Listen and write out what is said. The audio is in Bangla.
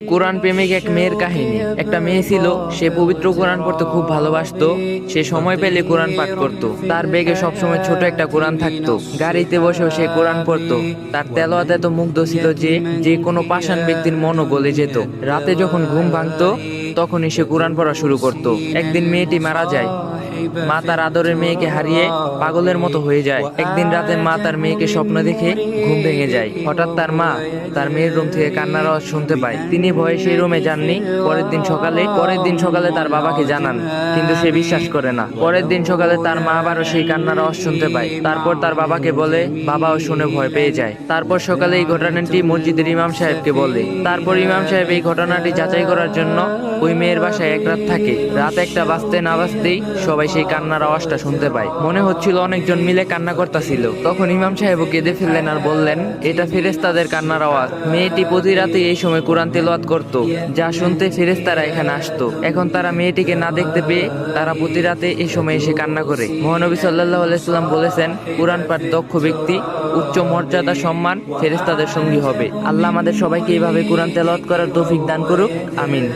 কোরআন প্রেমিক এক মেয়ের কাহিনী। একটা মেয়ে ছিল, সে পবিত্র কোরআন পড়তে খুব ভালোবাসতো। সে সময় পেলে কোরআন পাঠ করত। তার ব্যাগে সবসময় ছোট একটা কোরআন থাকতো। গাড়িতে বসেও সে কোরআন পড়তো। তার তেলাওয়াত এত মুগ্ধ ছিল যে যে কোনো পাষাণ ব্যক্তির মনও গলে যেত। রাতে যখন ঘুম ভাঙতো তখনই সে কোরআন পড়া শুরু করত। একদিন মেয়েটি মারা যায়। মা তার আদরের মেয়েকে হারিয়ে পাগলের মতো হয়ে যায়। একদিন রাতে মা তার মেয়েকে স্বপ্ন দেখে ঘুম ভেঙে যায়। হঠাৎ তার মা তার মেয়ের রুম থেকে কান্নার আওয়াজ শুনতে পায়। তিনি ভয়ে সেই রুমে যাননি। পরের দিন সকালে তার বাবাকে জানান, কিন্তু সে বিশ্বাস করে না। পরের দিন সকালে তার মা আবারও সেই কান্নার আওয়াজ শুনতে পায়। তারপর তার বাবাকে বলে, বাবাও শুনে ভয় পেয়ে যায়। তারপর সকালে এই ঘটনাটি মসজিদের ইমাম সাহেবকে বলে। তারপর ইমাম সাহেব এই ঘটনাটি যাচাই করার জন্য ওই মেয়ের বাসায় এক রাত থাকে। রাত একটা বাজতে না বাজতেই সবাই সেই কান্নার আওয়াজটা শুনতে পায়। মনে হচ্ছিল অনেকজন মিলে কান্না করতেছিল। তখন ইমাম সাহেবও কেঁদে ফেললেন আর বললেন, এটা ফেরেশতাদের কান্নার আওয়াজ। মেয়েটি প্রতি রাতে এই সময় কোরআন তেলাওয়াত করত, যা শুনতে ফেরেশতারা এখানে আসতো। এখন তারা মেয়েটিকে না দেখতে পেয়ে তারা প্রতি রাতে এই সময় এসে কান্না করে। মহানবী সাল্লাল্লাহু আলাইহি ওয়াসাল্লাম বলেছেন, কোরআন পাঠ দক্ষ ব্যক্তি উচ্চ মর্যাদা সম্মান ফেরেশতাদের সঙ্গী হবে। আল্লাহ আমাদের সবাইকে এইভাবে কোরআন তেলাওয়াত করার তৌফিক দান করুক। আমিন।